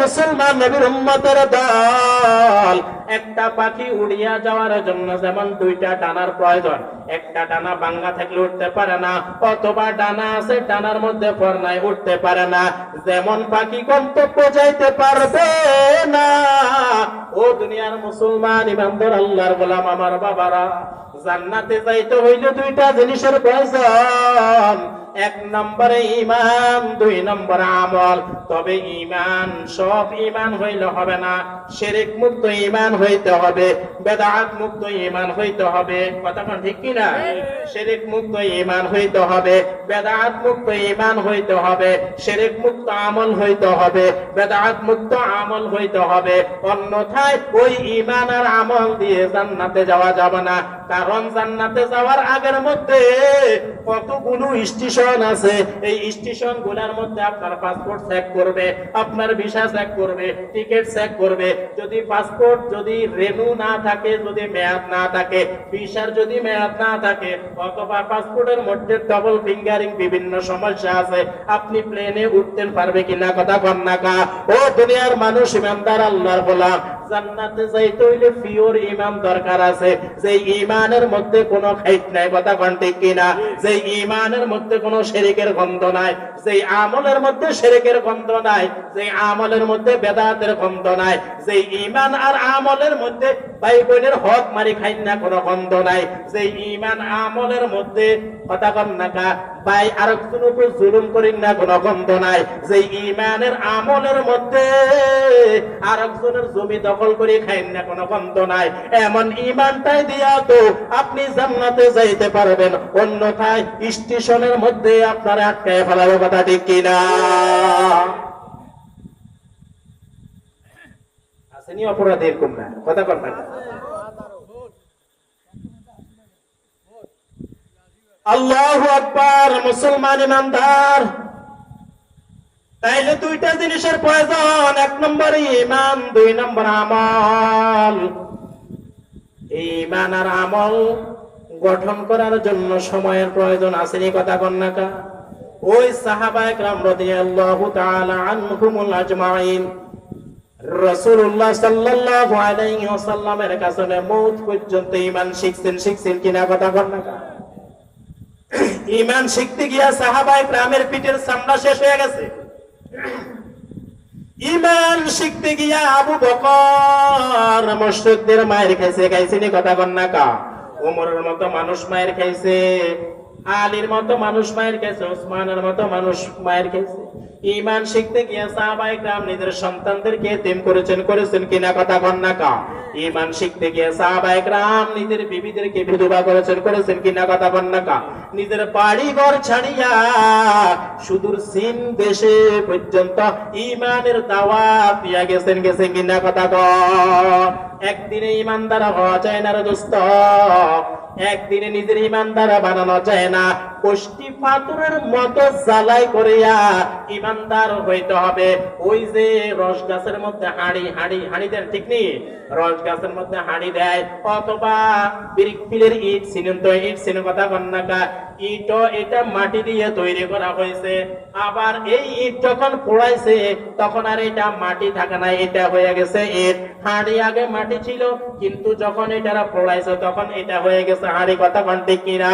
মুসলমান নবীর উম্মতের দল, একটা পাখি উড়িয়া যাওয়ার জন্য যেমন দুইটা ডানার প্রয়োজন, একটা ডানা ভাঙা থাকলে উঠতে পারে না, অথবা ডানা আছে ডানার মধ্যে ফর নাই উঠতে পারে না, যেমন পাখি গন্তব্য যাইতে পারবে না, ও দুনিয়ার মুসলমান ইমানদার আল্লাহর গোলাম আমার বাবারা, জান্নাতে যাইতে হইলে দুইটা জিনিসের প্রয়োজন, এক নম্বরে ঈমান, দুই নম্বরে আমল। তবে ঈমান, সব ঈমান হইলে হবে না, শিরক মুক্ত ঈমান হইতে হবে, বেদাত মুক্ত ঈমান হইতে হবে। কথা কোন ঠিক কি না? শিরক মুক্ত ঈমান হইতে হবে, বেদাত মুক্ত ঈমান হইতে হবে, শিরক মুক্ত আমল হইতে হবে, বেদাত মুক্ত আমল হইতে হবে। অন্যথায় ওই ঈমান আর আমল দিয়ে জান্নাতে যাওয়া যাবে না। কারণ জান্নাতে যাওয়ার আগের মধ্যে কতগুলো স্টেশন আছে, এই স্টেশন গুলার মধ্যে আপনার পাসপোর্ট চেক করবে, আপনার ভিসা চেক করবে, টিকিট চেক করবে। যদি পাসপোর্ট যদি রেনু না থাকে, যদি মেয়াদ না থাকে, ভিসার যদি মেয়াদ না থাকে, অথবা পাসপোর্টের মধ্যে ডবল ফিঙ্গারিং বিভিন্ন সমস্যা আছে, আপনি প্লেনে উঠতে পারবে কিনা? কথা কন না কা? ও দুনিয়ার মানুষ, ইমানদার আল্লাহর গোলাম, জান্নাতে যাইতে হইলে পিওর ঈমান দরকার আছে, যে ঈমানের মধ্যে কোনো খাইট নাই। কথা কোন ঠিক কিনা? যে ঈমানের মধ্যে কোনো শিরকের গন্ধ নাই, যে আমলের মধ্যে শিরকের গন্ধ নাই, যে আমলের মধ্যে বেদাতের গন্ধ নাই, যে ঈমান আর আমলের মধ্যে ভাই বোনের হক মারি খাই না কোনো গন্ধ নাই, যে ঈমান আমলের মধ্যে কথা কোন না কা ভাই আরেকজনের উপর জুলুম করেন না কোনো গন্ধ নাই, যে ঈমানের আমলের মধ্যে আরেকজনের জমি দখল করে খাইন না কোনো গন্ধ নাই। এমন ঈমানটাই দিয়া তো আপনি জান্নাতে যাইতে পারবেন, অন্যথায় স্টেশনের মধ্যে আপনারা আটকায় ফেলাবে। কথা ঠিক কিনা? আসেনি অপরাধ এরকম না? কথা কর না। আল্লাহু আকবার। মুসলমান ইমানদার, তাইলে দুইটা জিনিসের প্রয়োজন, এক নম্বর ঈমান, দুই নম্বর আমল। ঈমান আর আমল গঠন করার জন্য সময়ের প্রয়োজন আসেনি। কথা কন না কা? ওই সাহাবায়ে কেরাম রাদিয়াল্লাহু তাআলা আনহুমুল আজমাইন রাসূলুল্লাহ সাল্লাল্লাহু আলাইহি ওয়াসাল্লামের কাছে মওত পর্যন্ত ঈমান শিখছেন কিনা? কথা কন না কা? ঈমান শিখতে গিয়া সাহাবায়ে কেরামের পিঠের চামড়া শেষ হয়ে গেছে। ঈমান শিখতে গিয়া আবু বকর মুশরিকদের মায়ের খাইছেনি? কথা কন না কা? ওমরের মতো মানুষ মায়ের খাইছে, আলীর মতো মানুষ মায়ের খাইছে, ওসমানের মতো মানুষ মায়ের খাইছে। ঈমান শিখতে গিয়া সাহাবায়ে কেরাম নিজের সন্তানদেরকে এতিম করেছেন কিনা? কথা কন না কা? ঈমান শিখতে গিয়া সাহাবায়ে কেরাম নিজের বিবিদেরকে বিধবা করেছেন কিনা? কথা কন না কা? নিজের বাড়ি ঘর ছাড়িয়া সুদূর চীন দেশে পর্যন্ত ঈমানের দাওয়াত দিয়া গেছেন কিনা? কথা কন। একদিনে ঈমানদার হওয়া যায় না রে দোস্ত, একদিনে নিজের ঈমানদার বানানো যায় না। কষ্টি পাথরের মতো জ্বালাই করিয়া ঈমানদার হইতে হবে। ওই যে রস গাছের মধ্যে হাড়ি দেন, ঠিক নেই? রস গাছের মধ্যে হাড়ি দেয়, অথবা পিলের ইট চিনেন তো? ইট চিনে? কথা কন না কা? ইটও এটা মাটি দিয়ে তৈরি করা হয়েছে, আবার এই ইট যখন পোড়াইছে তখন আর এটা মাটি থাকে না, এটা হয়ে গেছে ইট। হাড়ি আগে মাটি ছিল, কিন্তু যখন এটা পোড়াইছে তখন এটা হয়ে গেছে হাড়ি। কথা কন ঠিক কিনা?